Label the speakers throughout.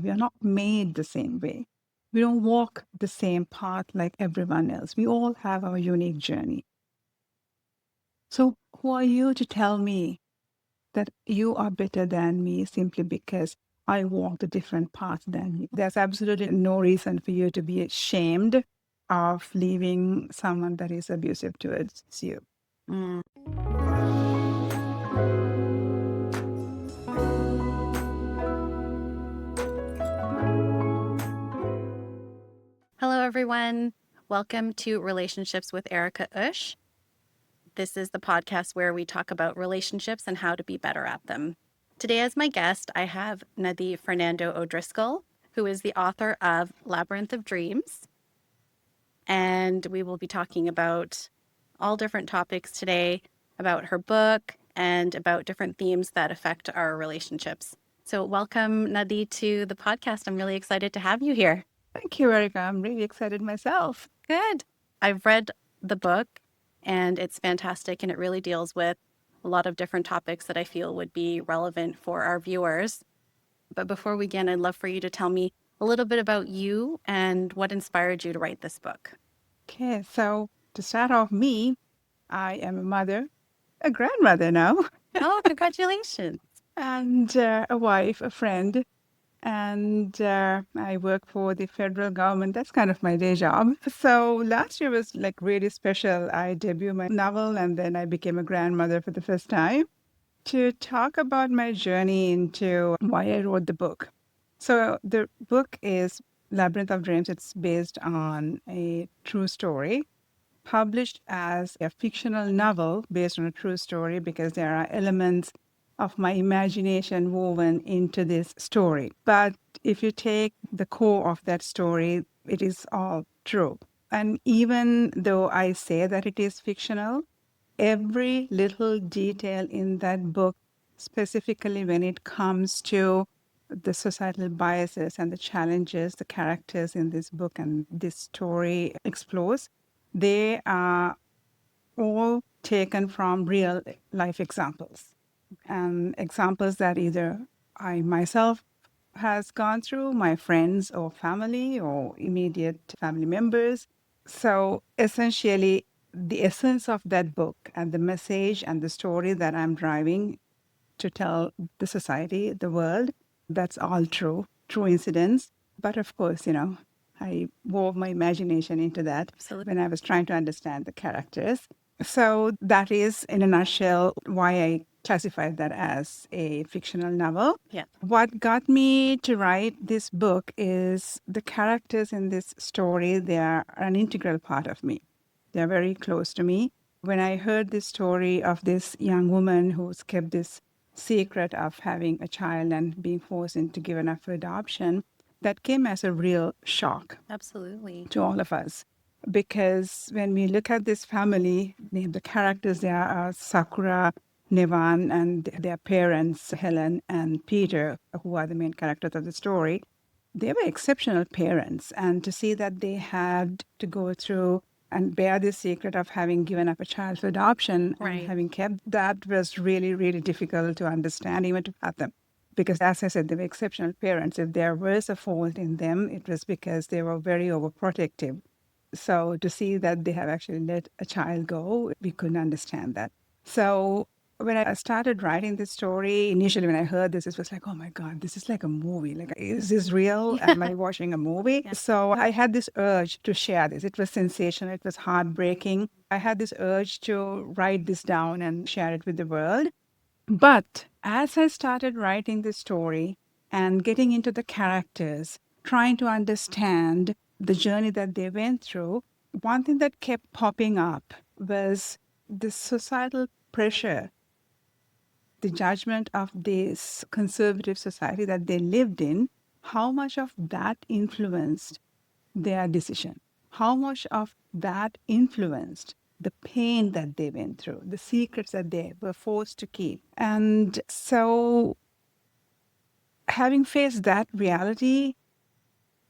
Speaker 1: We are not made the same way. We don't walk the same path like everyone else. We all have our unique journey. So who are you to tell me that you are better than me simply because I walked a different path than you? There's absolutely no reason for you to be ashamed of leaving someone that is abusive towards you.
Speaker 2: Mm. Hello, everyone. Welcome to Relationships with Ericka Ush. This is the podcast where we talk about relationships and how to be better at them. Today, as my guest, I have Nadee Fernando-O'Driscoll, who is the author of Labyrinth of Dreams. And we will be talking about all different topics today, about her book and about different themes that affect our relationships. So welcome, Nadee, to the podcast. I'm really excited to have you here.
Speaker 1: Thank you, Ericka. I'm really excited myself.
Speaker 2: Good. I've read the book and it's fantastic, and it really deals with a lot of different topics that I feel would be relevant for our viewers. But before we begin, I'd love for you to tell me a little bit about you and what inspired you to write this book.
Speaker 1: Okay, so to start off, I am a mother, a grandmother now,
Speaker 2: Oh, congratulations.
Speaker 1: and a wife, a friend, and I work for the federal government. That's kind of my day job. So last year was like really special. I debuted my novel, and then I became a grandmother for the first time to talk about my journey into why I wrote the book. So the book is Labyrinth of Dreams. It's based on a true story, published as a fictional novel based on a true story because there are elements of my imagination woven into this story. But if you take the core of that story, it is all true. And even though I say that it is fictional, every little detail in that book, specifically when it comes to the societal biases and the challenges the characters in this book and this story explores, they are all taken from real life examples and examples that either I myself has gone through, my friends or family or immediate family members. So essentially, the essence of that book and the message and the story that I'm driving to tell the society, the world, that's all true incidents. But of course, I wove my imagination into that
Speaker 2: Absolutely.
Speaker 1: when I was trying to understand the characters. So that is, in a nutshell, why I classified that as a fictional novel.
Speaker 2: Yeah.
Speaker 1: What got me to write this book is the characters in this story, they are an integral part of me. They're very close to me. When I heard this story of this young woman who's kept this secret of having a child and being forced into given up for adoption, that came as a real shock
Speaker 2: Absolutely.
Speaker 1: to all of us. Because when we look at this family, the characters there are Sakura, Nevan, and their parents, Helen and Peter, who are the main characters of the story. They were exceptional parents. And to see that they had to go through and bear the secret of having given up a child for adoption and
Speaker 2: Right.
Speaker 1: having kept that was really, really difficult to understand, even to fathom. Because, as I said, they were exceptional parents. If there was a fault in them, it was because they were very overprotective. So to see that they have actually let a child go, we couldn't understand that. So when I started writing this story, initially when I heard this, it was like, oh my God, this is like a movie. Like, is this real? Am I watching a movie?
Speaker 2: Yeah.
Speaker 1: So I had this urge to share this. It was sensational. It was heartbreaking. I had this urge to write this down and share it with the world. But as I started writing this story and getting into the characters, trying to understand the journey that they went through, one thing that kept popping up was the societal pressure, the judgment of this conservative society that they lived in, how much of that influenced their decision, how much of that influenced the pain that they went through, the secrets that they were forced to keep. And so, having faced that reality,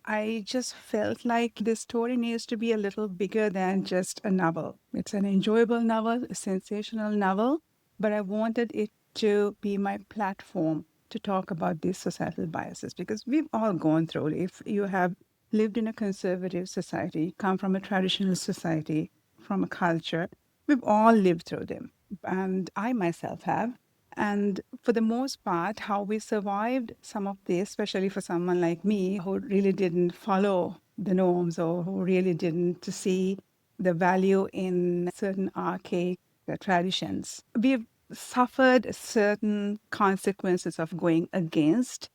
Speaker 1: I just felt like this story needs to be a little bigger than just a novel. It's an enjoyable novel, a sensational novel, but I wanted it to be my platform to talk about these societal biases because we've all gone through it. If you have lived in a conservative society, come from a traditional society, from a culture, we've all lived through them. And I myself have. And for the most part, how we survived some of this, especially for someone like me who really didn't follow the norms or who really didn't see the value in certain archaic traditions. We've suffered certain consequences of going against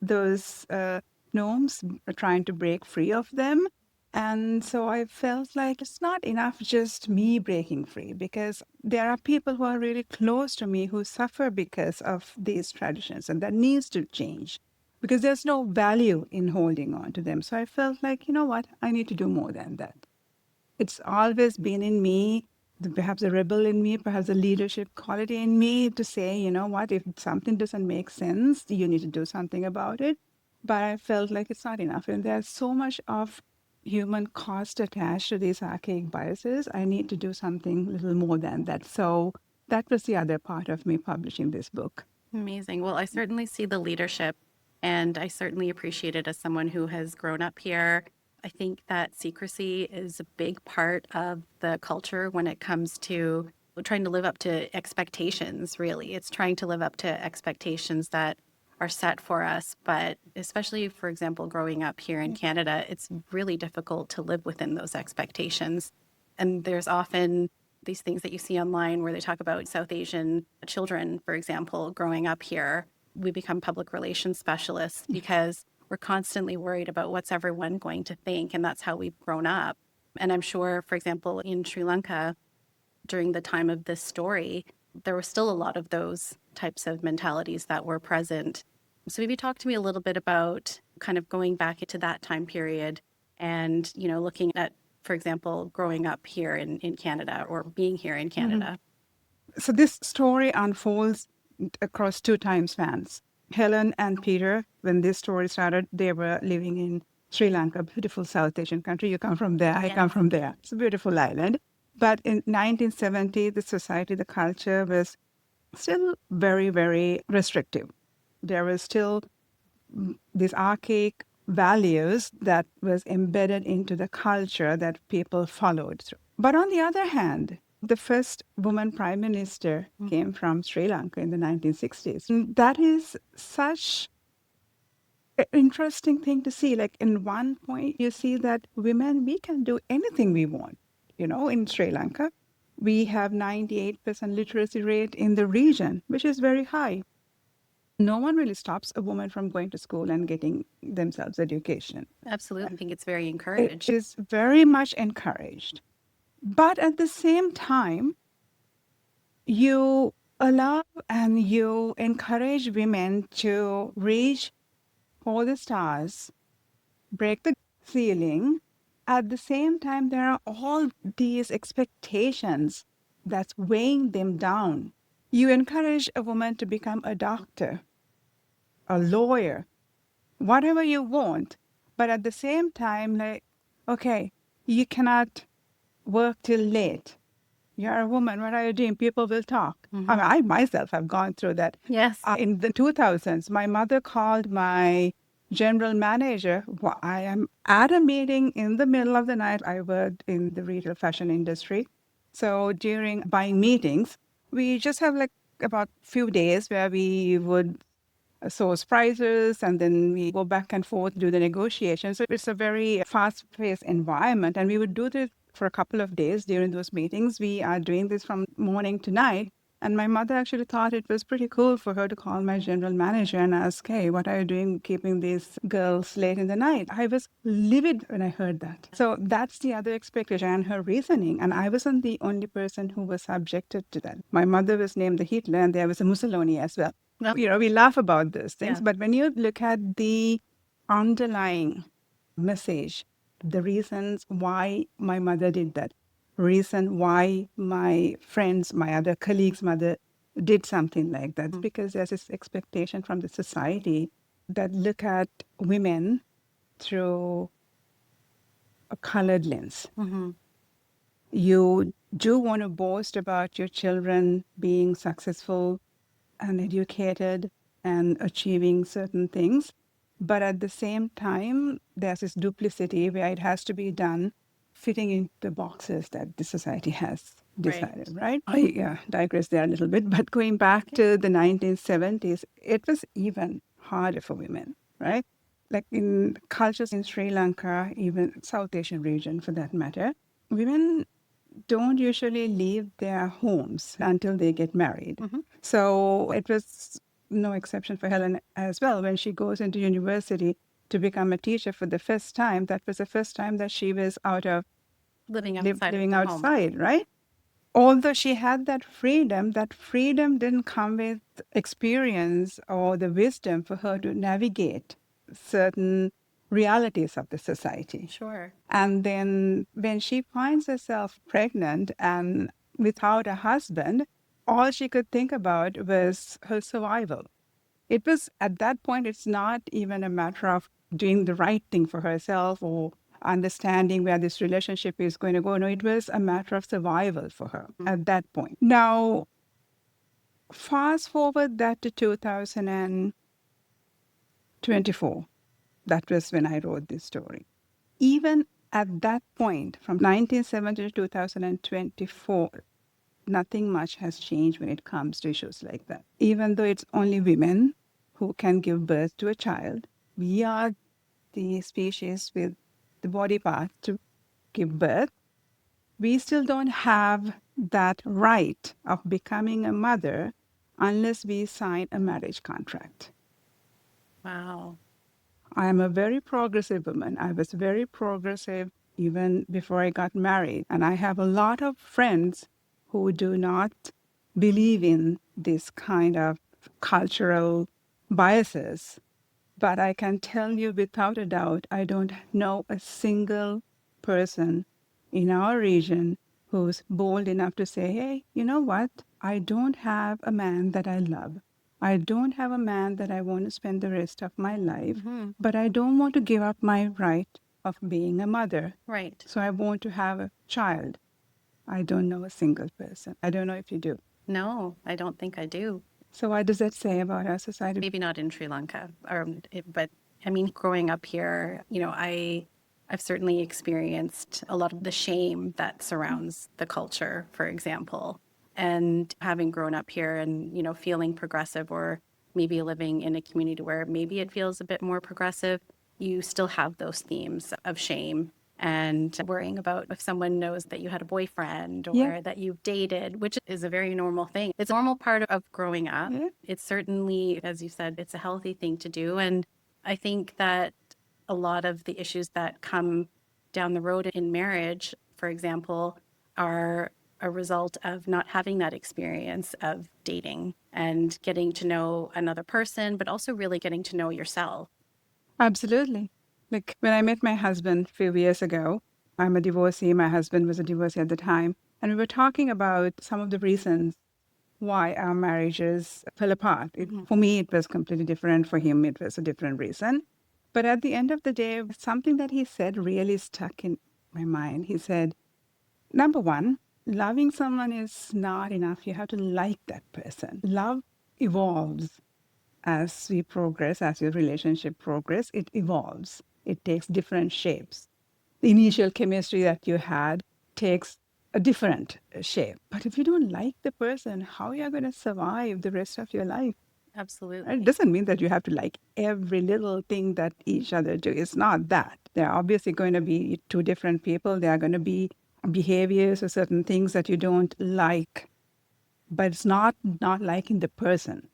Speaker 1: those norms, trying to break free of them. And so I felt like it's not enough just me breaking free because there are people who are really close to me who suffer because of these traditions, and that needs to change because there's no value in holding on to them. So I felt like, you know what, I need to do more than that. It's always been in me, perhaps a rebel in me, perhaps a leadership quality in me to say, you know what, if something doesn't make sense, you need to do something about it. But I felt like it's not enough. And there's so much of human cost attached to these archaic biases. I need to do something a little more than that. So that was the other part of me publishing this book.
Speaker 2: Amazing. Well, I certainly see the leadership, and I certainly appreciate it as someone who has grown up here. I think that secrecy is a big part of the culture when it comes to trying to live up to expectations, really. It's trying to live up to expectations that are set for us. But especially, for example, growing up here in Canada, it's really difficult to live within those expectations. And there's often these things that you see online where they talk about South Asian children, for example, growing up here. We become public relations specialists because we're constantly worried about what's everyone going to think. And that's how we've grown up. And I'm sure, for example, in Sri Lanka, during the time of this story, there were still a lot of those types of mentalities that were present. So maybe talk to me a little bit about kind of going back into that time period and, looking at, for example, growing up here in Canada or being here in Canada.
Speaker 1: So this story unfolds across two time spans. Helen and Peter, when this story started, they were living in Sri Lanka, a beautiful South Asian country. You come from there, I come from there. It's a beautiful island. But in 1970, the society, the culture was still very, very restrictive. There was still these archaic values that was embedded into the culture that people followed through. But on the other hand, the first woman prime minister came from Sri Lanka in the 1960s. And that is such an interesting thing to see. Like in one point, you see that women, we can do anything we want. In Sri Lanka, we have 98% literacy rate in the region, which is very high. No one really stops a woman from going to school and getting themselves education.
Speaker 2: Absolutely. I think it's very
Speaker 1: It
Speaker 2: encouraged.
Speaker 1: is very much encouraged. But at the same time, you allow and you encourage women to reach for the stars, break the ceiling. At the same time, there are all these expectations that's weighing them down. You encourage a woman to become a doctor, a lawyer, whatever you want. But at the same time, like, okay, you cannot work till late. You're a woman. What are you doing? People will talk. I mean, I myself have gone through that.
Speaker 2: Yes.
Speaker 1: In the 2000s, my mother called my general manager. I am at a meeting in the middle of the night. I worked in the retail fashion industry. So during buying meetings, we just have like about few days where we would source prices and then we go back and forth, do the negotiations. So it's a very fast paced environment. And we would do this for a couple of days during those meetings. We are doing this from morning to night. And my mother actually thought it was pretty cool for her to call my general manager and ask, hey, what are you doing keeping these girls late in the night? I was livid when I heard that. So that's the other expectation and her reasoning. And I wasn't the only person who was subjected to that. My mother was named the Hitler and there was a Mussolini as well.
Speaker 2: Yep.
Speaker 1: We laugh about those things,
Speaker 2: Yeah.
Speaker 1: but when you look at the underlying message, the reasons why my mother did that, reason why my friends, my other colleagues' mother did something like that, because there's this expectation from the society that look at women through a colored lens. You do want to boast about your children being successful and educated, and achieving certain things. But at the same time, there's this duplicity where it has to be done fitting into the boxes that the society has decided, right? I digress there a little bit, but going back to the 1970s, it was even harder for women, right? Like in cultures in Sri Lanka, even South Asian region for that matter, women don't usually leave their homes until they get married. So it was no exception for Helen as well. When she goes into university to become a teacher for the first time, that was the first time that she was out of
Speaker 2: Living outside
Speaker 1: living
Speaker 2: of the home.
Speaker 1: outside, right? Although she had that freedom didn't come with experience or the wisdom for her to navigate certain realities of the society.
Speaker 2: Sure.
Speaker 1: And then when she finds herself pregnant and without a husband, all she could think about was her survival. It was at that point, it's not even a matter of doing the right thing for herself or understanding where this relationship is going to go. No, it was a matter of survival for her at that point. Now, fast forward that to 2024. That was when I wrote this story. Even at that point, from 1970 to 2024, nothing much has changed when it comes to issues like that. Even though it's only women who can give birth to a child, we are the species with the body part to give birth. We still don't have that right of becoming a mother unless we sign a marriage contract.
Speaker 2: Wow.
Speaker 1: I am a very progressive woman. I was very progressive even before I got married. And I have a lot of friends who do not believe in this kind of cultural biases. But I can tell you without a doubt, I don't know a single person in our region who's bold enough to say, hey, you know what? I don't have a man that I love. I don't have a man that I want to spend the rest of my life, but I don't want to give up my right of being a mother.
Speaker 2: Right.
Speaker 1: So I want to have a child. I don't know a single person. I don't know if you do.
Speaker 2: No, I don't think I do.
Speaker 1: So what does that say about our society?
Speaker 2: Maybe not in Sri Lanka, but I mean, growing up here, I've certainly experienced a lot of the shame that surrounds the culture, for example. And having grown up here and, feeling progressive or maybe living in a community where maybe it feels a bit more progressive, you still have those themes of shame and worrying about if someone knows that you had a boyfriend or that you've dated, which is a very normal thing. It's a normal part of growing up.
Speaker 1: Yeah.
Speaker 2: It's certainly, as you said, it's a healthy thing to do. And I think that a lot of the issues that come down the road in marriage, for example, are a result of not having that experience of dating and getting to know another person, but also really getting to know yourself.
Speaker 1: Absolutely. Like when I met my husband a few years ago, I'm a divorcee. My husband was a divorcee at the time. And we were talking about some of the reasons why our marriages fell apart. For me, it was completely different. For him, it was a different reason. But at the end of the day, something that he said really stuck in my mind. He said, number one, loving someone is not enough. You have to like that person. Love evolves as we progress, as your relationship progress, it evolves. It takes different shapes. The initial chemistry that you had takes a different shape. But if you don't like the person, how are you going to survive the rest of your life?
Speaker 2: Absolutely.
Speaker 1: It doesn't mean that you have to like every little thing that each other do. It's not that. They're obviously going to be two different people. There are going to be behaviors or certain things that you don't like, but it's not liking the person.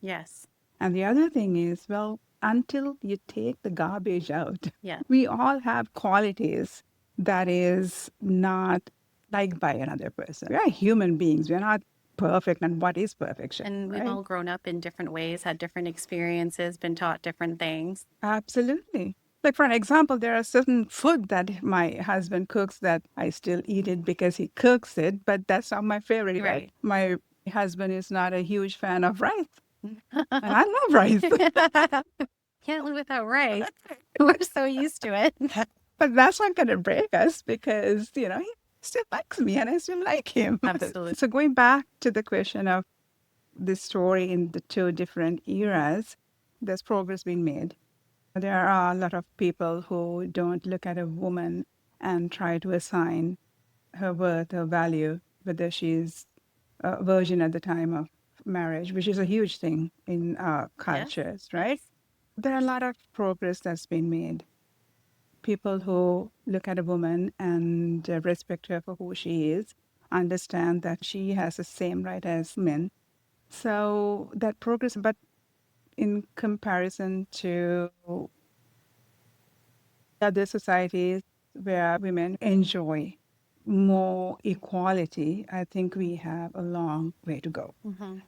Speaker 2: Yes.
Speaker 1: And the other thing is, well, until you take the garbage out,
Speaker 2: Yeah.
Speaker 1: we all have qualities that is not liked by another person. We are human beings. We're not perfect. And what is perfection?
Speaker 2: And we've
Speaker 1: right?
Speaker 2: all grown up in different ways, had different experiences, been taught different things.
Speaker 1: Absolutely. Like, for an example, there are certain food that my husband cooks that I still eat it because he cooks it, but that's not my favorite.
Speaker 2: Right.
Speaker 1: My husband is not a huge fan of rice. And I love rice.
Speaker 2: Can't live without rice. We're so used to it.
Speaker 1: But that's not going to break us because, he still likes me and I still like him.
Speaker 2: Absolutely.
Speaker 1: So going back to the question of this story in the two different eras, there's progress being made. There are a lot of people who don't look at a woman and try to assign her worth or value, whether she's a virgin at the time of marriage, which is a huge thing in our
Speaker 2: Yes.
Speaker 1: cultures, right? There are a lot of progress that's been made. People who look at a woman and respect her for who she is, understand that she has the same right as men. So that progress, but in comparison to other societies where women enjoy more equality, I think we have a long way to go.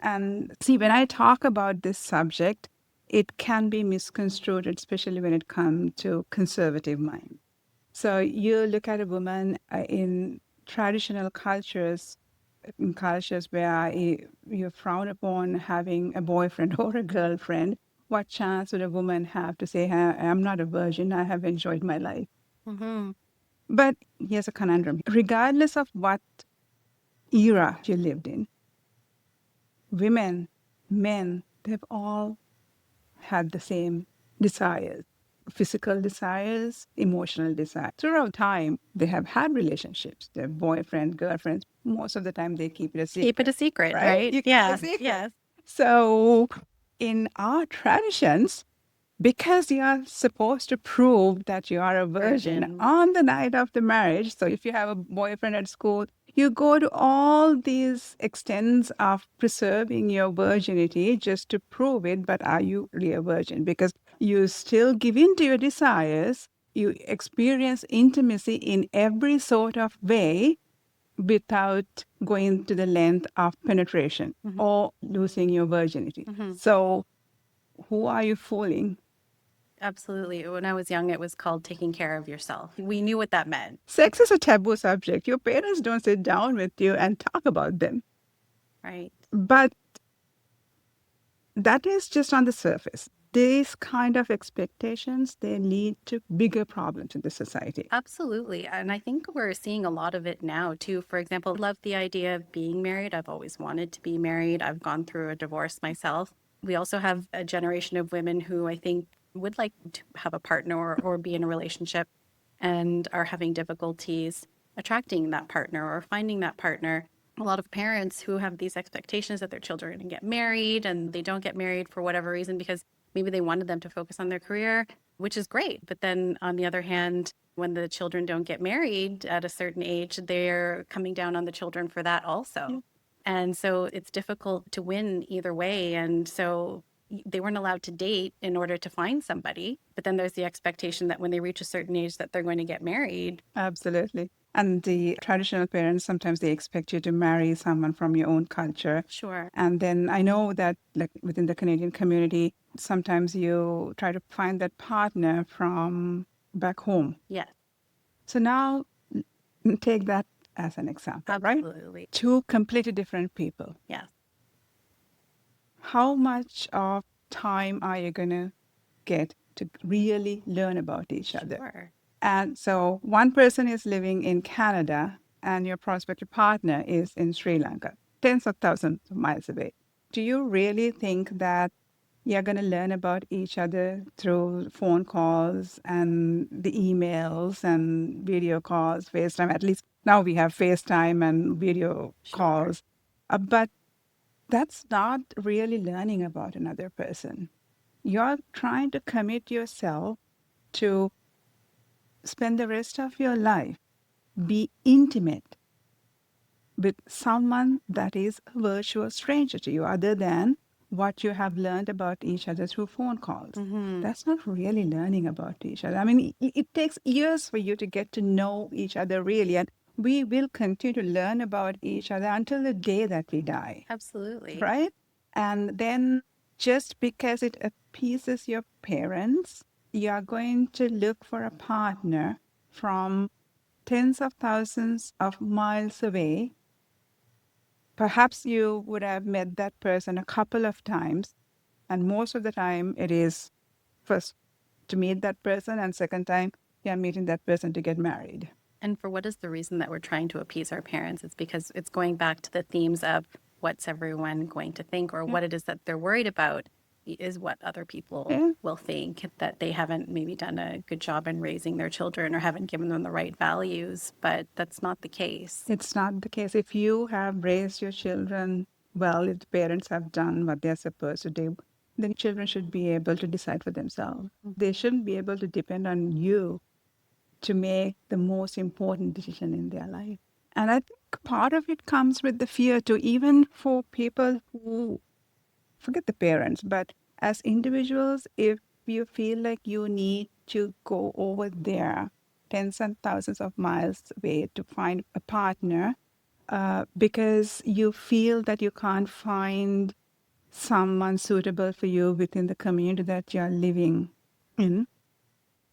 Speaker 1: And see, when I talk about this subject, it can be misconstrued, especially when it comes to conservative mind. So you look at a woman in traditional cultures, in cultures where you frown upon having a boyfriend or a girlfriend, what chance would a woman have to say, I'm not a virgin, I have enjoyed my life?
Speaker 2: Mm-hmm.
Speaker 1: But here's a conundrum. Regardless of what era you lived in, women, men, they've all had the same desires, physical desires, emotional desires. Throughout time, they have had relationships, their boyfriend, girlfriends. Most of the time, they keep it a
Speaker 2: Keep it
Speaker 1: secret,
Speaker 2: a secret,
Speaker 1: right?
Speaker 2: right?
Speaker 1: You keep it a
Speaker 2: Yeah.
Speaker 1: secret.
Speaker 2: Yes.
Speaker 1: So, in our traditions, because you are supposed to prove that you are a virgin
Speaker 2: Virgin.
Speaker 1: on the night of the marriage. So if you have a boyfriend at school, you go to all these extents of preserving your virginity just to prove it. But are you really a virgin? Because you still give in to your desires. You experience intimacy in every sort of way without going to the length of penetration or losing your virginity. So who are you fooling?
Speaker 2: Absolutely. When I was young, it was called taking care of yourself. We knew what that meant.
Speaker 1: Sex is a taboo subject. Your parents don't sit down with you and talk about them.
Speaker 2: Right.
Speaker 1: But that is just on the surface. These kind of expectations, they lead to bigger problems in the society.
Speaker 2: Absolutely. And I think we're seeing a lot of it now, too. For example, I love the idea of being married. I've always wanted to be married. I've gone through a divorce myself. We also have a generation of women who I think would like to have a partner or be in a relationship and are having difficulties attracting that partner or finding that partner. A lot of parents who have these expectations that their children are going to get married and they don't get married for whatever reason because maybe they wanted them to focus on their career, which is great. But then on the other hand, when the children don't get married at a certain age, they're coming down on the children for that also. Yeah. And so it's difficult to win either way. And so they weren't allowed to date in order to find somebody. But then there's the expectation that when they reach a certain age that they're going to get married.
Speaker 1: Absolutely. And the traditional parents, sometimes they expect you to marry someone from your own culture.
Speaker 2: Sure.
Speaker 1: And then I know that like within the Canadian community, sometimes you try to find that partner from back home.
Speaker 2: Yes.
Speaker 1: So now take that as an example,
Speaker 2: Absolutely.
Speaker 1: right? Two completely different people.
Speaker 2: Yes.
Speaker 1: How much of time are you going to get to really learn about each other?
Speaker 2: Sure.
Speaker 1: And so one person is living in Canada and your prospective partner is in Sri Lanka, tens of thousands of miles away. Do you really think that you're going to learn about each other through phone calls and the emails and video calls, FaceTime? At least now we have FaceTime and video calls. But that's not really learning about another person. You're trying to commit yourself to spend the rest of your life, be intimate with someone that is a virtual stranger to you, other than what you have learned about each other through phone calls. That's not really learning about each other. I mean, it takes years for you to get to know each other really, and we will continue to learn about each other until the day that we die.
Speaker 2: Absolutely.
Speaker 1: Right? And then just because it appeases your parents, you are going to look for a partner from tens of thousands of miles away. Perhaps you would have met that person a couple of times, and most of the time it is first to meet that person, and second time you're meeting that person to get married.
Speaker 2: And for what is the reason that we're trying to appease our parents? It's because it's going back to the themes of what's everyone going to think, or what it is that they're worried about is what other people will think, that they haven't maybe done a good job in raising their children or haven't given them the right values, but that's not the case.
Speaker 1: It's not the case. If you have raised your children well, if the parents have done what they're supposed to do, then children should be able to decide for themselves. They shouldn't be able to depend on you to make the most important decision in their life. And I think part of it comes with the fear too, even for people who forget the parents, but as individuals, if you feel like you need to go over there, tens and thousands of miles away to find a partner, because you feel that you can't find someone suitable for you within the community that you're living in,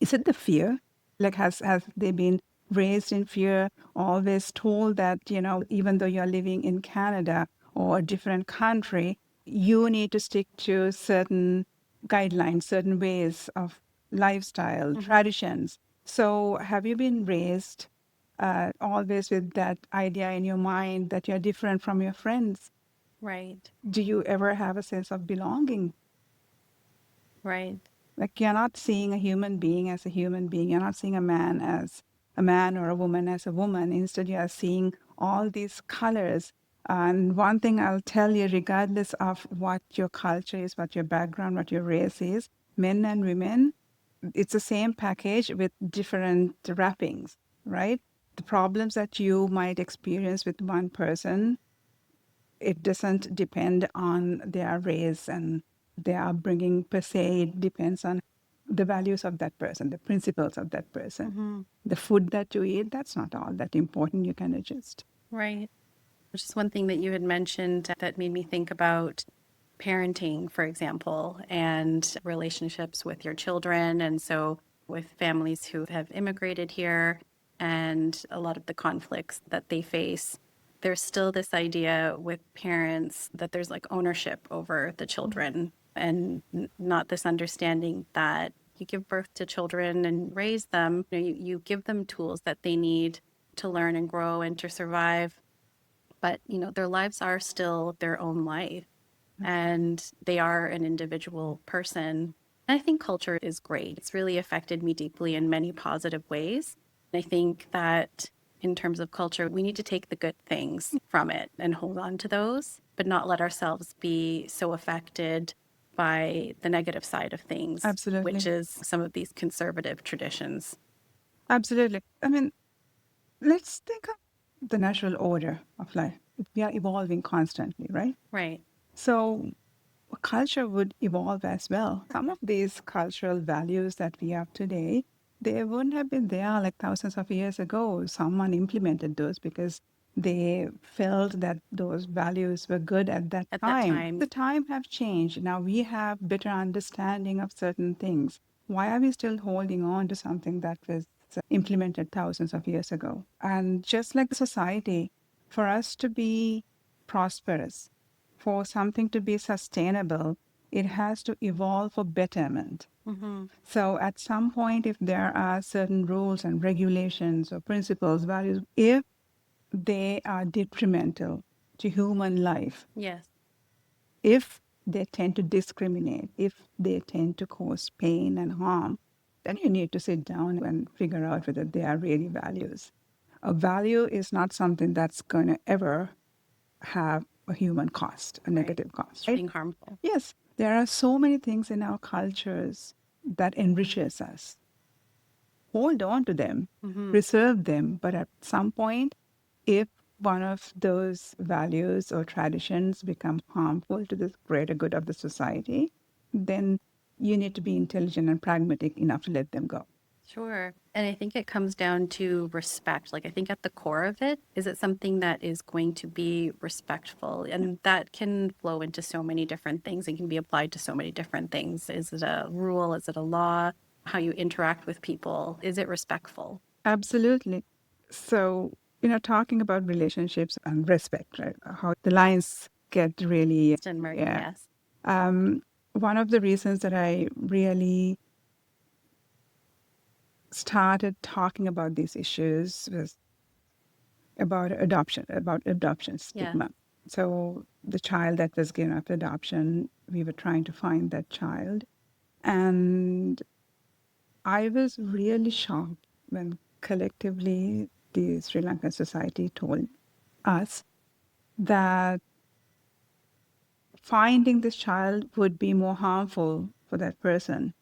Speaker 1: is it the fear? Like, has they been raised in fear, always told that, even though you're living in Canada or a different country, you need to stick to certain guidelines, certain ways of lifestyle, traditions. So have you been raised always with that idea in your mind that you're different from your friends?
Speaker 2: Right.
Speaker 1: Do you ever have a sense of belonging?
Speaker 2: Right.
Speaker 1: Like, you're not seeing a human being as a human being. You're not seeing a man as a man or a woman as a woman. Instead, you are seeing all these colors. And one thing I'll tell you, regardless of what your culture is, what your background, what your race is, men and women, it's the same package with different wrappings, right? The problems that you might experience with one person, it doesn't depend on their race and their upbringing per se. It depends on the values of that person, the principles of that person. The food that you eat, that's not all that important. You can adjust.
Speaker 2: Right. Which is one thing that you had mentioned that made me think about parenting, for example, and relationships with your children. And so, with families who have immigrated here and a lot of the conflicts that they face, there's still this idea with parents that there's like ownership over the children and not this understanding that you give birth to children and raise them, you give them tools that they need to learn and grow and to survive, but their lives are still their own life and they are an individual person. And I think culture is great. It's really affected me deeply in many positive ways. And I think that in terms of culture, we need to take the good things from it and hold on to those, but not let ourselves be so affected by the negative side of things,
Speaker 1: Absolutely.
Speaker 2: which is some of these conservative traditions.
Speaker 1: Absolutely. I mean, let's think of the natural order of life. We are evolving constantly, right?
Speaker 2: Right.
Speaker 1: So culture would evolve as well. Some of these cultural values that we have today, they wouldn't have been there like thousands of years ago. Someone implemented those because they felt that those values were good at that
Speaker 2: At that
Speaker 1: time.
Speaker 2: time.
Speaker 1: The time have changed. Now we have better understanding of certain things. Why are we still holding on to something that was implemented thousands of years ago? And just like the society, for us to be prosperous, for something to be sustainable, it has to evolve for betterment. So at some point, if there are certain rules and regulations or principles, values, if they are detrimental to human life,
Speaker 2: Yes.
Speaker 1: if they tend to discriminate, if they tend to cause pain and harm, then you need to sit down and figure out whether they are really values. A value is not something that's going to ever have a human cost, a negative cost, right?
Speaker 2: Being harmful.
Speaker 1: Yes, there are so many things in our cultures that enriches us. Hold on to them, preserve them, but at some point, if one of those values or traditions become harmful to the greater good of the society, then you need to be intelligent and pragmatic enough to let them go.
Speaker 2: Sure. And I think it comes down to respect. Like, I think at the core of it, is it something that is going to be respectful? And that can flow into so many different things and can be applied to so many different things. Is it a rule? Is it a law? How you interact with people? Is it respectful?
Speaker 1: Absolutely. So, talking about relationships and respect, right? How the lines get really,
Speaker 2: And Murray,
Speaker 1: yeah.
Speaker 2: yes.
Speaker 1: One of the reasons that I really started talking about these issues was about adoption
Speaker 2: Yeah.
Speaker 1: stigma. So the child that was given up adoption, we were trying to find that child. And I was really shocked when collectively the Sri Lankan society told us that finding this child would be more harmful for that person.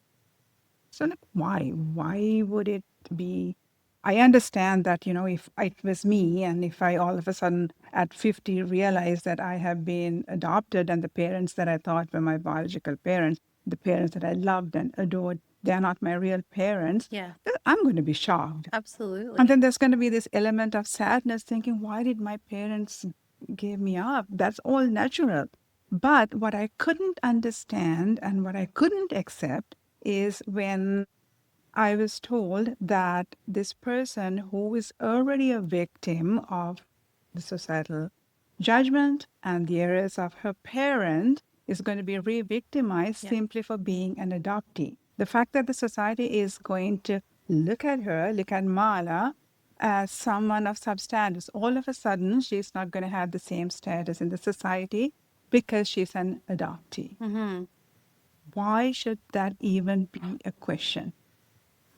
Speaker 1: So, like, why? Why would it be? I understand that, if it was me and if I all of a sudden at 50 realize that I have been adopted and the parents that I thought were my biological parents, the parents that I loved and adored, they're not my real parents,
Speaker 2: Yeah,
Speaker 1: I'm going to be shocked. And
Speaker 2: absolutely.
Speaker 1: then there's going to be this element of sadness, thinking, why did my parents give me up? That's all natural. But what I couldn't understand and what I couldn't accept is when I was told that this person who is already a victim of the societal judgment and the errors of her parent is going to be re victimized
Speaker 2: Yeah.
Speaker 1: simply for being an adoptee. The fact that the society is going to look at her, look at Mala, as someone of substance, all of a sudden she's not going to have the same status in the society because she's an adoptee.
Speaker 2: Mm-hmm.
Speaker 1: Why should that even be a question?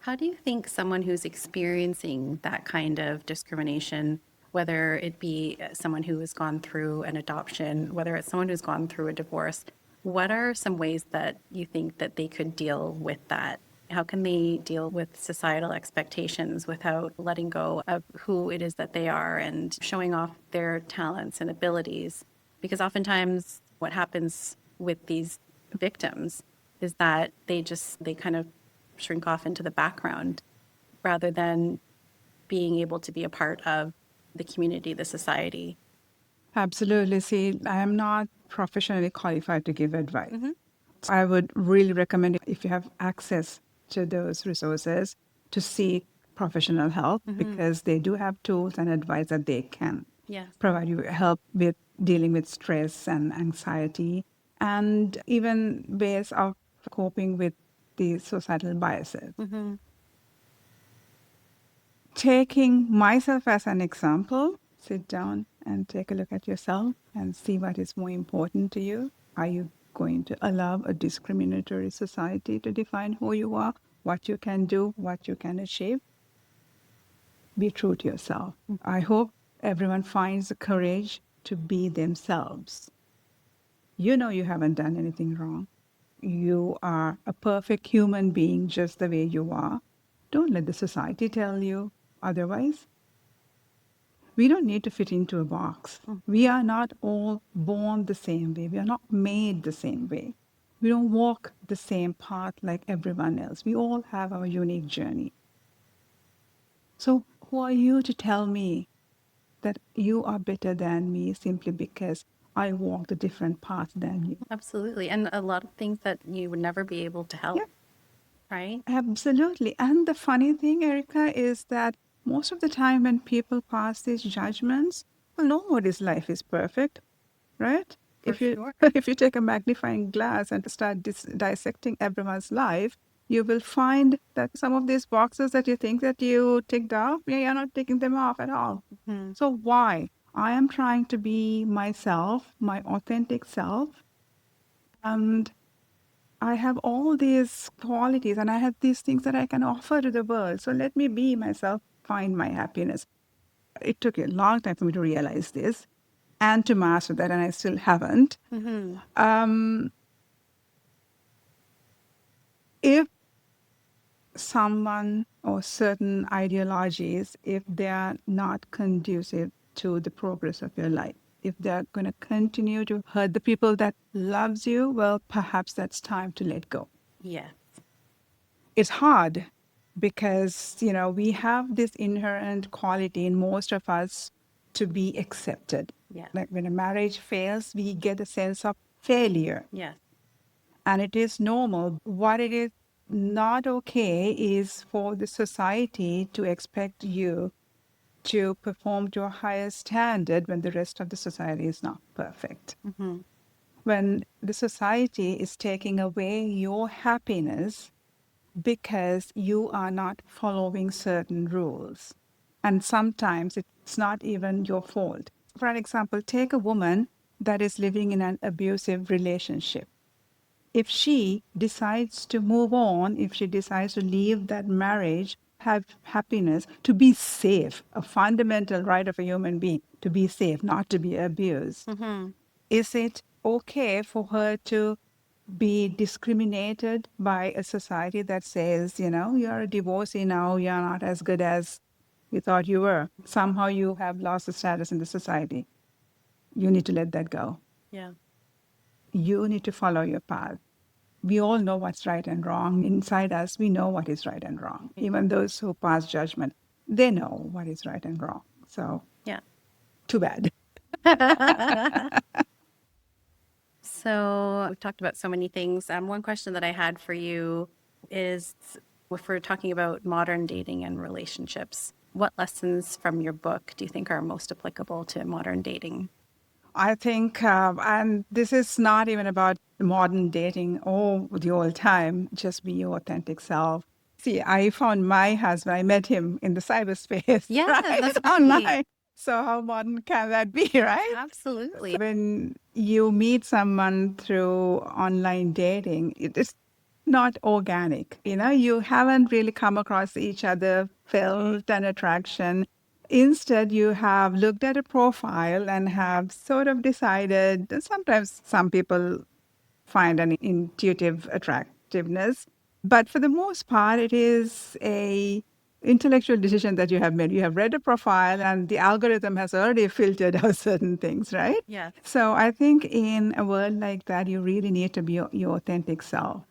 Speaker 2: How do you think someone who's experiencing that kind of discrimination, whether it be someone who has gone through an adoption, whether it's someone who's gone through a divorce, what are some ways that you think that they could deal with that? How can they deal with societal expectations without letting go of who it is that they are and showing off their talents and abilities? Because oftentimes what happens with these victims is that they kind of shrink off into the background rather than being able to be a part of the community, the society.
Speaker 1: Absolutely. See, I am not professionally qualified to give advice.
Speaker 2: Mm-hmm.
Speaker 1: I would really recommend if you have access to those resources to seek professional help
Speaker 2: Mm-hmm.
Speaker 1: because they do have tools and advice that they can
Speaker 2: Yes.
Speaker 1: provide you help with dealing with stress and anxiety and even ways of coping with the societal biases.
Speaker 2: Mm-hmm.
Speaker 1: Taking myself as an example, sit down and take a look at yourself and see what is more important to you. Are you going to allow a discriminatory society to define who you are, what you can do, what you can achieve? Be true to yourself. I hope everyone finds the courage to be themselves. You know you haven't done anything wrong. You are a perfect human being just the way you are. Don't let the society tell you otherwise. We don't need to fit into a box. We are not all born the same way. We are not made the same way. We don't walk the same path like everyone else. We all have our unique journey. So, who are you to tell me that you are better than me simply because I walked a different path than you?
Speaker 2: Absolutely. And a lot of things that you would never be able to help,
Speaker 1: Yeah,
Speaker 2: right?
Speaker 1: absolutely. And the funny thing, Erica, is that most of the time when people pass these judgments, well, nobody's life is perfect, right?
Speaker 2: For
Speaker 1: If you
Speaker 2: sure.
Speaker 1: if you take a magnifying glass and start dissecting everyone's life, you will find that some of these boxes that you think that you ticked off, yeah, you're not ticking them off at all.
Speaker 2: Mm-hmm.
Speaker 1: So why? I am trying to be myself, my authentic self, and I have all these qualities and I have these things that I can offer to the world. So let me be myself, find my happiness. It took a long time for me to realize this and to master that, and I still haven't.
Speaker 2: Mm-hmm.
Speaker 1: Um, if someone or certain ideologies, if they are not conducive to the progress of your life, if they're going to continue to hurt the people that loves you, well, perhaps that's time to let go.
Speaker 2: Yes.
Speaker 1: It's hard because, we have this inherent quality in most of us to be accepted.
Speaker 2: Yes.
Speaker 1: Like when a marriage fails, we get a sense of failure.
Speaker 2: Yes.
Speaker 1: And it is normal. What it is not okay is for the society to expect you to perform to a higher standard when the rest of the society is not perfect.
Speaker 2: Mm-hmm.
Speaker 1: When the society is taking away your happiness because you are not following certain rules. And sometimes it's not even your fault. For an example, take a woman that is living in an abusive relationship. If she decides to move on, if she decides to leave that marriage, have happiness, to be safe, a fundamental right of a human being, to be safe, not to be abused, is it okay for her to be discriminated by a society that says, you're a divorcee now, you're not as good as you thought you were. Somehow you have lost the status in the society. You need to let that go.
Speaker 2: Yeah.
Speaker 1: You need to follow your path. We all know what's right and wrong. Inside us, we know what is right and wrong. Even those who pass judgment, they know what is right and wrong. So,
Speaker 2: Yeah.
Speaker 1: too bad.
Speaker 2: So we've talked about so many things. One question that I had for you is, if we're talking about modern dating and relationships, what lessons from your book do you think are most applicable to modern dating?
Speaker 1: I think, and this is not even about modern dating or the old time, just be your authentic self. See, I found my husband, I met him in the cyberspace,
Speaker 2: Yeah,
Speaker 1: right?
Speaker 2: that's
Speaker 1: Online.
Speaker 2: right.
Speaker 1: So how modern can that be, right?
Speaker 2: Absolutely.
Speaker 1: When you meet someone through online dating, it is not organic. You haven't really come across each other, felt an attraction. Instead, you have looked at a profile and have sort of decided, sometimes some people find an intuitive attractiveness. But for the most part, it is a intellectual decision that you have made. You have read a profile and the algorithm has already filtered out certain things, right?
Speaker 2: Yes.
Speaker 1: So I think in a world like that, you really need to be your authentic self.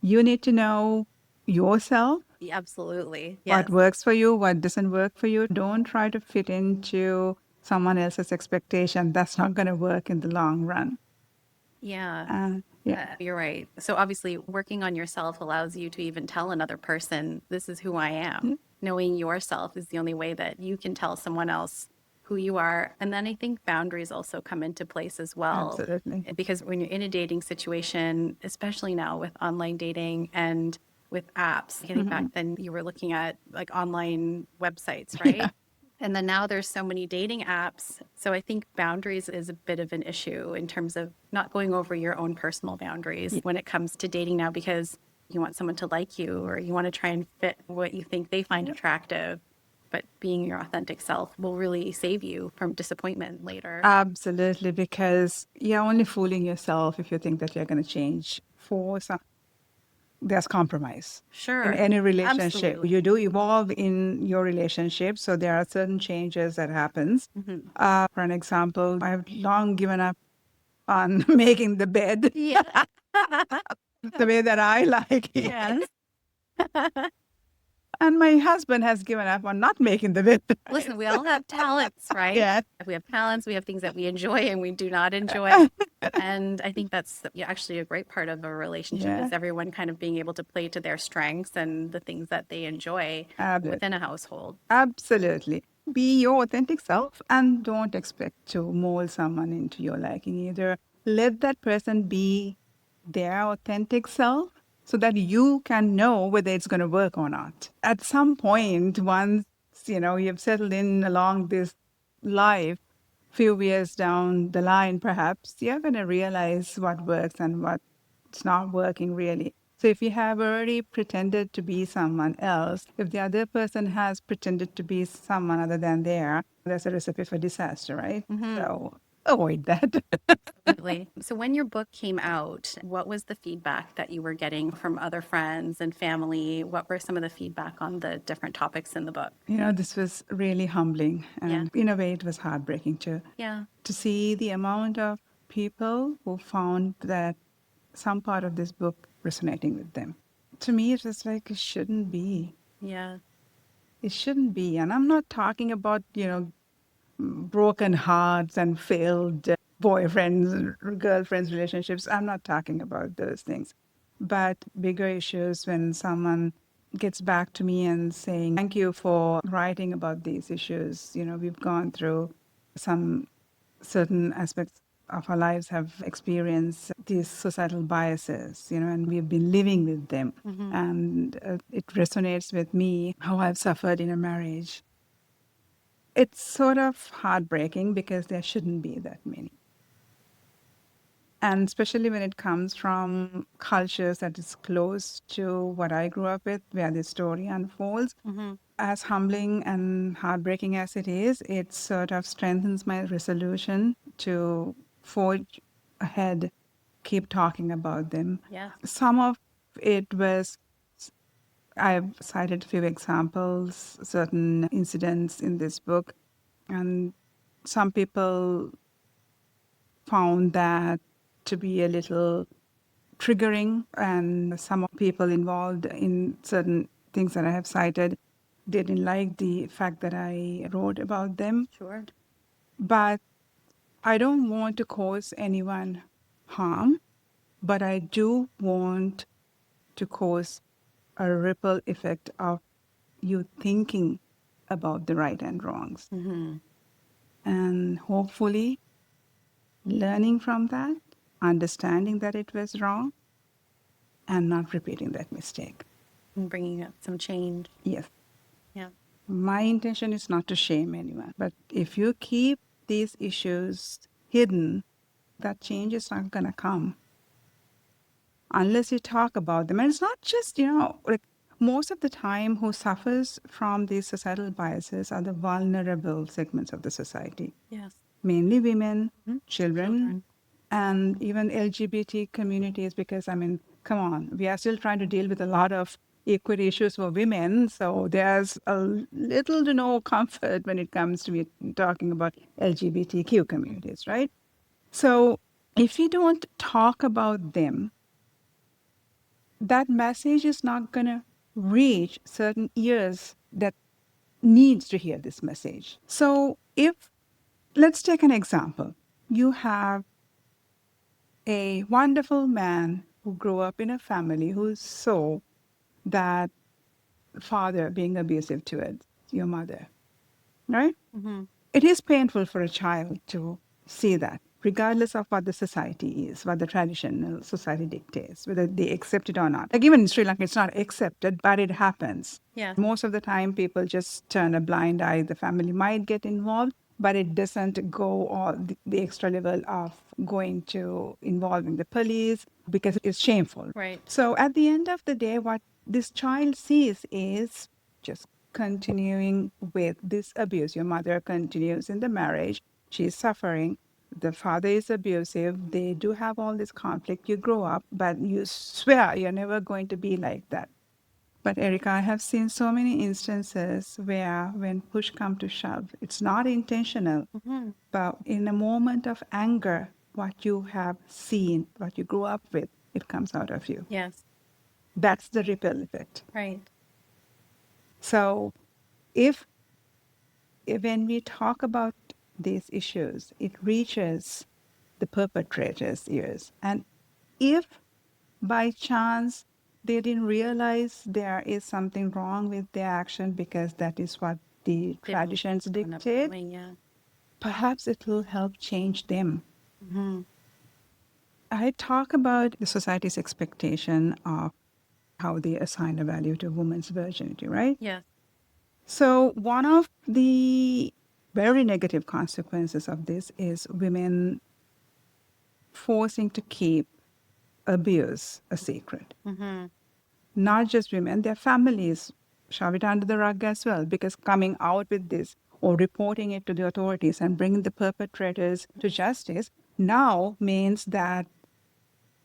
Speaker 1: You need to know yourself,
Speaker 2: Absolutely.
Speaker 1: what
Speaker 2: Yes.
Speaker 1: works for you, what doesn't work for you. Don't try to fit into someone else's expectation. That's not going to work in the long run.
Speaker 2: Yeah.
Speaker 1: Yeah.
Speaker 2: You're right. So obviously, working on yourself allows you to even tell another person, this is who I am.
Speaker 1: Yeah.
Speaker 2: Knowing yourself is the only way that you can tell someone else who you are. And then I think boundaries also come into place as well.
Speaker 1: Absolutely.
Speaker 2: Because when you're in a dating situation, especially now with online dating and with apps, I think back then you were looking at like online websites, right?
Speaker 1: Yeah.
Speaker 2: And then now there's so many dating apps. So I think boundaries is a bit of an issue in terms of not going over your own personal boundaries when it comes to dating now, because you want someone to like you or you want to try and fit what you think they find attractive. But being your authentic self will really save you from disappointment later.
Speaker 1: Absolutely, because you're only fooling yourself if you think that you're going to change for some. There's compromise in
Speaker 2: Sure.
Speaker 1: any relationship.
Speaker 2: Absolutely.
Speaker 1: You do evolve in your relationship, so there are certain changes that happens. For an example, I've long given up on making the bed
Speaker 2: Yeah.
Speaker 1: the way that I like it.
Speaker 2: Yes.
Speaker 1: And my husband has given up on not making the bed.
Speaker 2: Listen, we all have talents, right?
Speaker 1: Yeah.
Speaker 2: We have talents, we have things that we enjoy and we do not enjoy. And I think that's actually a great part of a relationship
Speaker 1: Yeah.
Speaker 2: is everyone kind of being able to play to their strengths and the things that they enjoy within a household.
Speaker 1: Absolutely. Be your authentic self and don't expect to mold someone into your liking either. Let that person be their authentic self so that you can know whether it's going to work or not. At some point, once you've settled in along this life, few years down the line, perhaps you're going to realize what works and what's not working really. So if you have already pretended to be someone else, if the other person has pretended to be someone other than there's a recipe for disaster, right? So avoid that.
Speaker 2: Absolutely. So when your book came out, what was the feedback that you were getting from other friends and family? What were some of the feedback on the different topics in the book?
Speaker 1: This was really humbling. And in a way, it was heartbreaking too.
Speaker 2: Yeah.
Speaker 1: To see the amount of people who found that some part of this book resonating with them. To me, it was like, it shouldn't be.
Speaker 2: Yeah.
Speaker 1: It shouldn't be. And I'm not talking about, broken hearts and failed boyfriends, girlfriends, relationships. I'm not talking about those things. But bigger issues when someone gets back to me and saying, thank you for writing about these issues. We've gone through some certain aspects of our lives have experienced these societal biases, and we've been living with them. And it resonates with me how I've suffered in a marriage. It's sort of heartbreaking because there shouldn't be that many. And especially when it comes from cultures that is close to what I grew up with, where the story unfolds. As humbling and heartbreaking as it is, it sort of strengthens my resolution to forge ahead, keep talking about them.
Speaker 2: Yes.
Speaker 1: Some of it was, I've cited a few examples, certain incidents in this book, and some people found that to be a little triggering, and some people involved in certain things that I have cited didn't like the fact that I wrote about them.
Speaker 2: Sure.
Speaker 1: But I don't want to cause anyone harm, but I do want to cause a ripple effect of you thinking about the right and wrongs. And hopefully learning from that, understanding that it was wrong, and not repeating that mistake.
Speaker 2: And bringing up some change.
Speaker 1: Yes.
Speaker 2: Yeah.
Speaker 1: My intention is not to shame anyone, but if you keep these issues hidden, that change is not going to come unless you talk about them. And it's not just, like most of the time who suffers from these societal biases are the vulnerable segments of the society.
Speaker 2: Yes.
Speaker 1: Mainly women,
Speaker 2: Mhm.
Speaker 1: children, and even LGBT communities, because, I mean, come on, we are still trying to deal with a lot of equity issues for women. So there's a little to no comfort when it comes to me talking about LGBTQ communities, right? So if we don't talk about them, that message is not going to reach certain ears that needs to hear this message. So if, let's take an example. You have a wonderful man who grew up in a family who saw that father being abusive towards your mother, right? It is painful for a child to see that, regardless of what the society is, what the traditional society dictates, whether they accept it or not. Like even in Sri Lanka, it's not accepted, but it happens.
Speaker 2: Yes.
Speaker 1: Most of the time, people just turn a blind eye. The family might get involved, but it doesn't go all the extra level of going to involving the police because it's shameful.
Speaker 2: Right.
Speaker 1: So at the end of the day, what this child sees is just continuing with this abuse. Your mother continues in the marriage. She's suffering. The father is abusive. They do have all this conflict. You grow up, but you swear you're never going to be like that. But Ericka, I have seen so many instances where when push comes to shove, it's not intentional, but in a moment of anger, what you have seen, what you grew up with, it comes out of you.
Speaker 2: Yes.
Speaker 1: That's the ripple effect.
Speaker 2: Right.
Speaker 1: So if when we talk about these issues, it reaches the perpetrator's ears. And if by chance they didn't realize there is something wrong with their action because that is what the traditions dictate,
Speaker 2: Yeah.
Speaker 1: perhaps it will help change them. I talk about the society's expectation of how they assign a value to woman's virginity, right?
Speaker 2: Yes.
Speaker 1: So one of the very negative consequences of this is women forcing to keep abuse a secret. Not just women, their families shove it under the rug as well, because coming out with this or reporting it to the authorities and bringing the perpetrators to justice now means that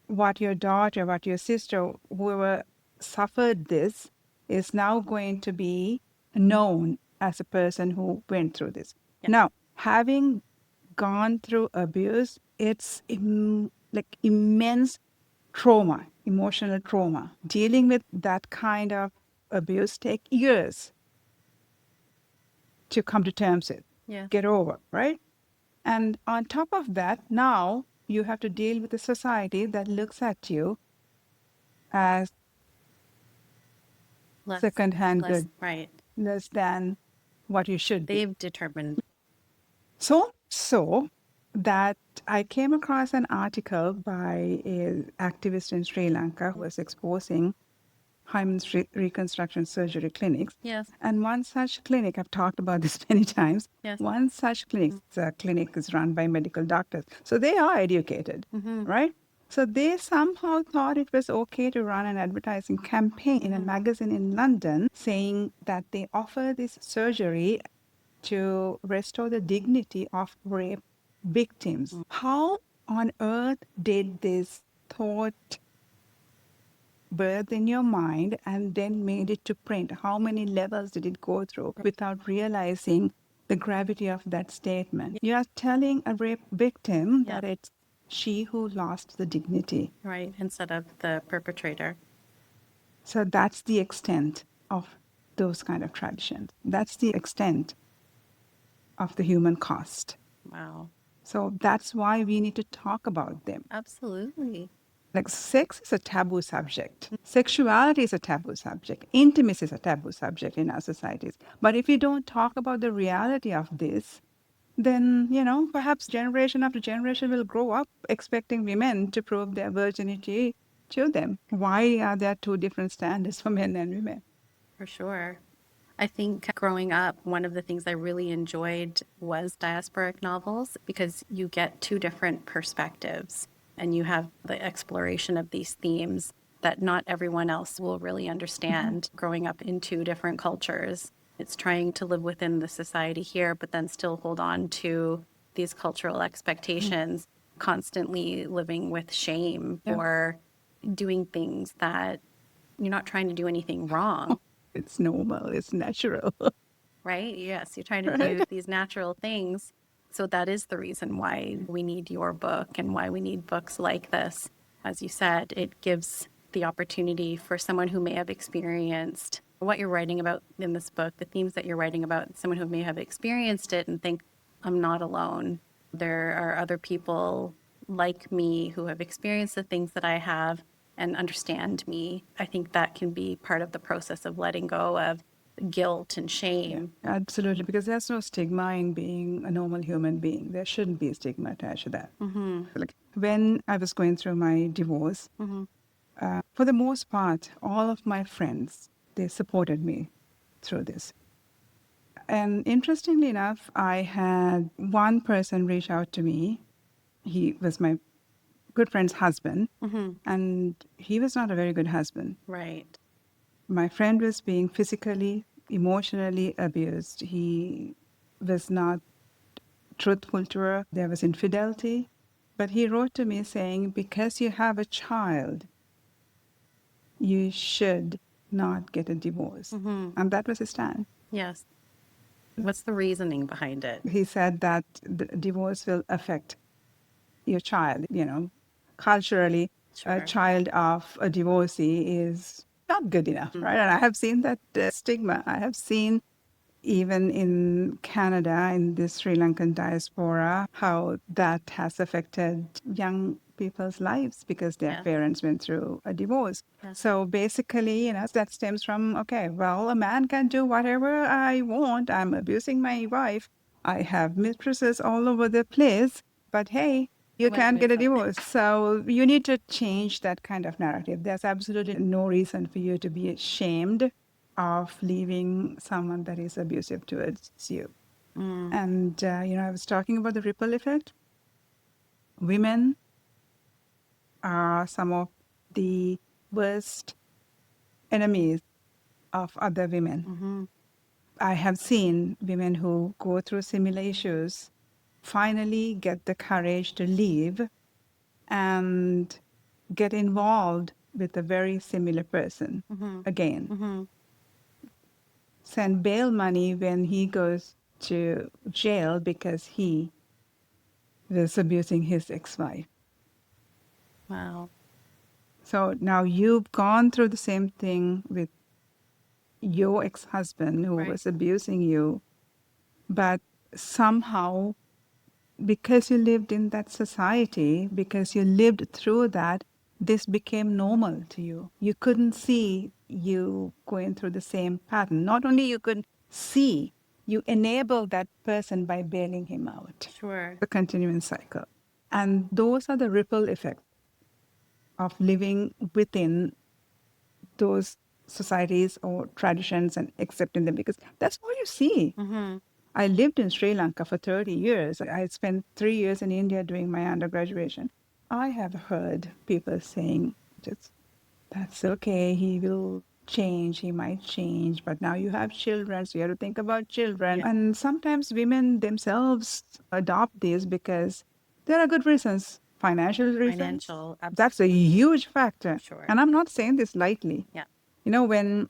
Speaker 1: what your daughter, what your sister, whoever suffered this, is now going to be known as a person who went through this.
Speaker 2: Yeah.
Speaker 1: Now, having gone through abuse, it's like immense trauma, emotional trauma. Dealing with that kind of abuse take years to come to terms with,
Speaker 2: Yeah.
Speaker 1: get over, right? And on top of that, now you have to deal with a society that looks at you as
Speaker 2: Less.
Speaker 1: second-hand
Speaker 2: Less.
Speaker 1: good,
Speaker 2: Right.
Speaker 1: less than what you should be.
Speaker 2: They've determined.
Speaker 1: So that I came across an article by an activist in Sri Lanka who was exposing Hyman's reconstruction surgery clinics.
Speaker 2: Yes.
Speaker 1: And one such clinic, I've talked about this many times,
Speaker 2: Yes.
Speaker 1: one such clinic is run by medical doctors. So they are educated, right? So they somehow thought it was okay to run an advertising campaign in a magazine in London saying that they offer this surgery to restore the dignity of rape victims. How on earth did this thought birth in your mind and then made it to print? How many levels did it go through without realizing the gravity of that statement? You are telling a rape victim that it's she who lost the dignity.
Speaker 2: Right. Instead of the perpetrator.
Speaker 1: So that's the extent of those kind of traditions. That's the extent of the human cost.
Speaker 2: Wow.
Speaker 1: So that's why we need to talk about them.
Speaker 2: Absolutely.
Speaker 1: Like sex is a taboo subject. Sexuality is a taboo subject. Intimacy is a taboo subject in our societies. But if we don't talk about the reality of this, then, perhaps generation after generation will grow up expecting women to prove their virginity to them. Why are there two different standards for men and women?
Speaker 2: For sure. I think growing up, one of the things I really enjoyed was diasporic novels because you get two different perspectives and you have the exploration of these themes that not everyone else will really understand growing up in two different cultures. It's trying to live within the society here, but then still hold on to these cultural expectations, constantly living with shame or doing things that you're not trying to do anything wrong.
Speaker 1: It's normal, it's natural.
Speaker 2: Right? Yes, you're trying to do these natural things. So that is the reason why we need your book and why we need books like this. As you said, it gives the opportunity for someone who may have experienced what you're writing about in this book, the themes that you're writing about, someone who may have experienced it and think, I'm not alone. There are other people like me who have experienced the things that I have and understand me. I think that can be part of the process of letting go of guilt and shame.
Speaker 1: Absolutely, because there's no stigma in being a normal human being. There shouldn't be a stigma attached to that. Like when I was going through my divorce, for the most part, all of my friends, they supported me through this. And interestingly enough, I had one person reach out to me. He was my good friend's husband, and he was not a very good husband.
Speaker 2: Right.
Speaker 1: My friend was being physically, emotionally abused. He was not truthful to her. There was infidelity. But he wrote to me saying, because you have a child, you should not get a divorce. And that was his stand.
Speaker 2: Yes. What's the reasoning behind it?
Speaker 1: He said that the divorce will affect your child. Culturally, a
Speaker 2: Sure.
Speaker 1: child of a divorcee is not good enough, right? And I have seen that stigma. I have seen even in Canada, in the Sri Lankan diaspora, how that has affected young people's lives because their
Speaker 2: Yeah.
Speaker 1: parents went through a divorce.
Speaker 2: Yes.
Speaker 1: So basically, that stems from, okay, well, a man can do whatever I want. I'm abusing my wife. I have mistresses all over the place. But hey, you
Speaker 2: Wait,
Speaker 1: can't
Speaker 2: wait,
Speaker 1: get a
Speaker 2: wait.
Speaker 1: divorce. So you need to change that kind of narrative. There's absolutely no reason for you to be ashamed of leaving someone that is abusive towards you. And, I was talking about the ripple effect. Women are some of the worst enemies of other women. I have seen women who go through similar issues finally get the courage to leave and get involved with a very similar person again. Send bail money when he goes to jail because he was abusing his ex-wife.
Speaker 2: Wow.
Speaker 1: So now you've gone through the same thing with your ex-husband who was abusing you, but somehow because you lived in that society, because you lived through that, this became normal to you. You couldn't see you going through the same pattern. Not only you could see, you enable that person by bailing him out.
Speaker 2: Sure.
Speaker 1: The continuing cycle. And those are the ripple effects of living within those societies or traditions and accepting them because that's all you see.
Speaker 2: Mm-hmm.
Speaker 1: I lived in Sri Lanka for 30 years. I spent 3 years in India doing my undergraduation. I have heard people saying, just that's okay, he will change, he might change, but now you have children, so you have to think about children.
Speaker 2: Yeah.
Speaker 1: And sometimes women themselves adopt this because there are good reasons, financial reasons.
Speaker 2: Financial,
Speaker 1: That's a huge factor.
Speaker 2: Sure.
Speaker 1: And I'm not saying this lightly.
Speaker 2: Yeah.
Speaker 1: You know, when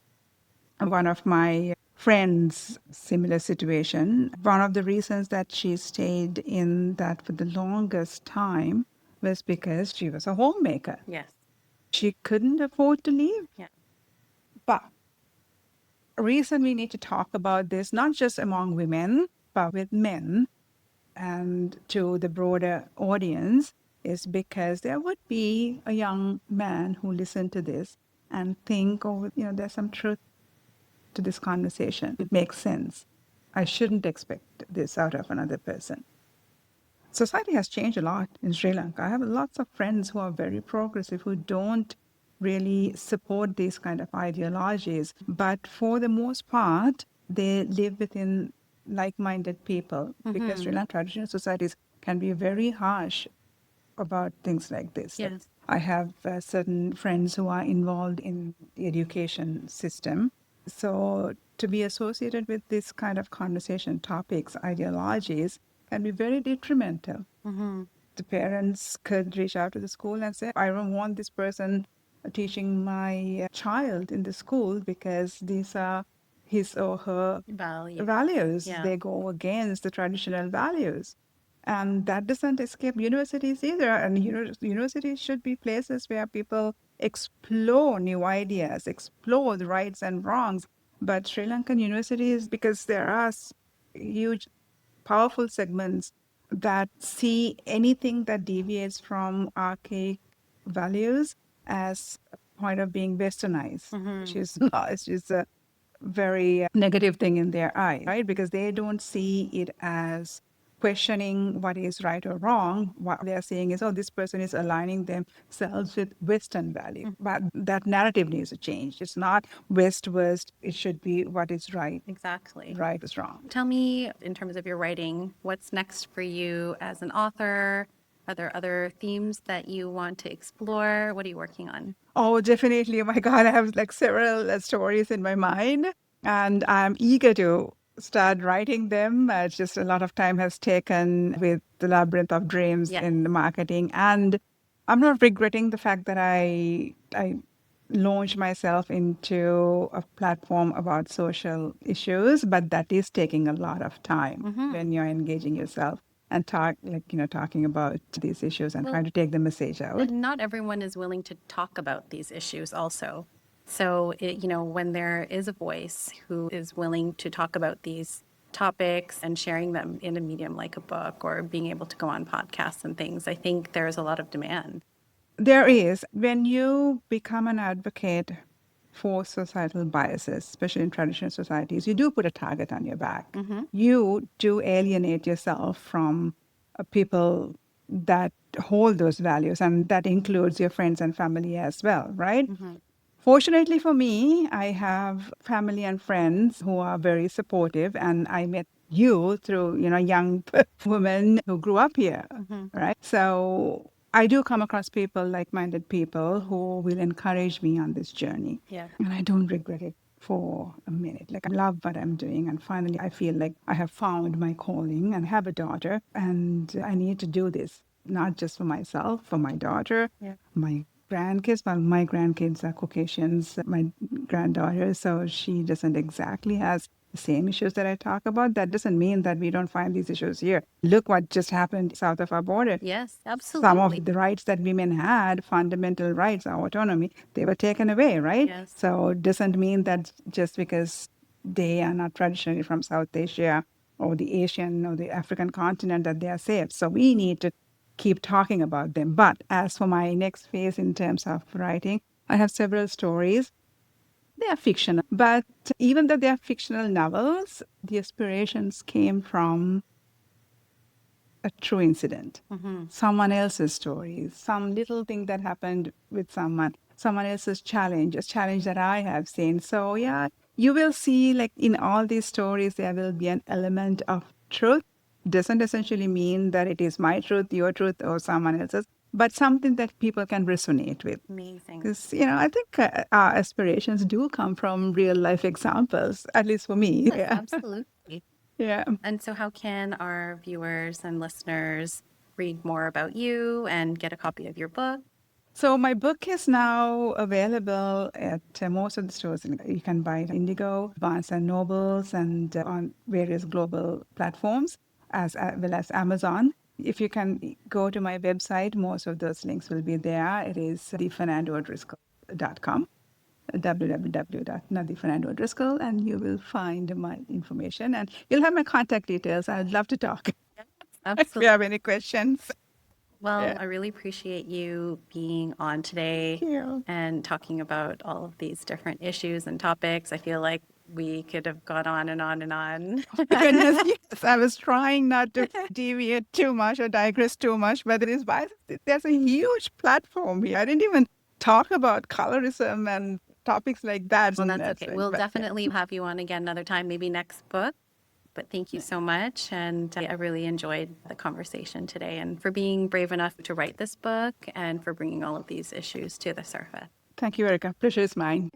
Speaker 1: one of my friends, similar situation, one of the reasons that she stayed in that for the longest time was because she was a homemaker.
Speaker 2: Yes.
Speaker 1: She couldn't afford to leave.
Speaker 2: Yeah.
Speaker 1: But reason we need to talk about this, not just among women, but with men and to the broader audience, is because there would be a young man who listened to this and think, oh, you know, there's some truth to this conversation. It makes sense. I shouldn't expect this out of another person. Society has changed a lot in Sri Lanka. I have lots of friends who are very progressive who don't really support these kind of ideologies, but for the most part, they live within like-minded people because Sri Lankan traditional societies can be very harsh about things like this. Like,
Speaker 2: Yes.
Speaker 1: I have certain friends who are involved in the education system. So to be associated with this kind of conversation topics, ideologies, can be very detrimental.
Speaker 2: Mm-hmm.
Speaker 1: The parents could reach out to the school and say, I don't want this person teaching my child in the school because these are his or her values.
Speaker 2: Yeah.
Speaker 1: They go against the traditional values. And that doesn't escape universities either. And universities should be places where people explore new ideas, explore the rights and wrongs. But Sri Lankan universities, because there are huge, powerful segments that see anything that deviates from archaic values as a point of being westernized, which is not, it's just a very negative thing in their eyes, right? Because they don't see it as questioning what is right or wrong. What they're saying is, oh, this person is aligning themselves with Western value. But that narrative needs to change. It's not West. It should be what is right.
Speaker 2: Exactly.
Speaker 1: Right is wrong.
Speaker 2: Tell me, in terms of your writing, what's next for you as an author? Are there other themes that you want to explore? What are you working on?
Speaker 1: Oh, definitely. Oh my God, I have like several stories in my mind, and I'm eager to start writing them. It's just a lot of time has taken with the Labyrinth of Dreams
Speaker 2: Yeah.
Speaker 1: in the marketing, and I'm not regretting the fact that I launched myself into a platform about social issues, but that is taking a lot of time when you're engaging yourself and talking about these issues and trying to take the message out.
Speaker 2: And not everyone is willing to talk about these issues also. So, when there is a voice who is willing to talk about these topics and sharing them in a medium like a book or being able to go on podcasts and things, I think there's a lot of demand.
Speaker 1: There is. When you become an advocate for societal biases, especially in traditional societies, you do put a target on your back. You do alienate yourself from people that hold those values, and that includes your friends and family as well, right? Fortunately for me, I have family and friends who are very supportive, and I met you through, young women who grew up here, right? So I do come across people, like-minded people, who will encourage me on this journey.
Speaker 2: Yeah.
Speaker 1: And I don't regret it for a minute. Like, I love what I'm doing, and finally I feel like I have found my calling and have a daughter, and I need to do this, not just for myself, for my daughter, my grandkids. Well, my grandkids are Caucasians, my granddaughter, so she doesn't exactly has the same issues that I talk about. That doesn't mean that we don't find these issues here. Look what just happened south of our border.
Speaker 2: Yes,
Speaker 1: Some
Speaker 2: absolutely.
Speaker 1: of the rights that women had, fundamental rights, our autonomy, they were taken away, right?
Speaker 2: Yes.
Speaker 1: So it doesn't mean that just because they are not traditionally from South Asia or the Asian or the African continent that they are safe. So we need to keep talking about them. But as for my next phase in terms of writing, I have several stories. They are fictional, but even though they are fictional novels, the aspirations came from a true incident, someone else's story, some little thing that happened with someone. someone else's challenge, a challenge that I have seen. So yeah, you will see like in all these stories, there will be an element of truth. Doesn't essentially mean that it is my truth, your truth, or someone else's, but something that people can resonate with.
Speaker 2: Amazing.
Speaker 1: Because, I think our aspirations do come from real life examples, at least for me.
Speaker 2: Yes,
Speaker 1: Yeah.
Speaker 2: absolutely.
Speaker 1: Yeah.
Speaker 2: And so, how can our viewers and listeners read more about you and get a copy of your book?
Speaker 1: So my book is now available at most of the stores. You can buy it at Indigo, Barnes and Nobles, and on various global platforms, as well as Amazon. If you can go to my website, most of those links will be there. It is nadeefernando.com, www.nadeefernando.O'Driscoll, and you will find my information and you'll have my contact details. I'd love to talk if you
Speaker 2: Absolutely.
Speaker 1: have any questions.
Speaker 2: Well,
Speaker 1: Yeah.
Speaker 2: I really appreciate you being on today
Speaker 1: Thank you.
Speaker 2: and talking about all of these different issues and topics. I feel like we could have gone on and on and on.
Speaker 1: Goodness, yes. I was trying not to deviate too much or digress too much, but there's a huge platform here. I didn't even talk about colorism and topics like that.
Speaker 2: Well,
Speaker 1: in
Speaker 2: that's
Speaker 1: that
Speaker 2: okay.
Speaker 1: sense,
Speaker 2: We'll
Speaker 1: but yeah.
Speaker 2: definitely have you on again another time, maybe next book. But thank you so much. And I really enjoyed the conversation today and for being brave enough to write this book and for bringing all of these issues to the surface.
Speaker 1: Thank you, Ericka. Pleasure is mine.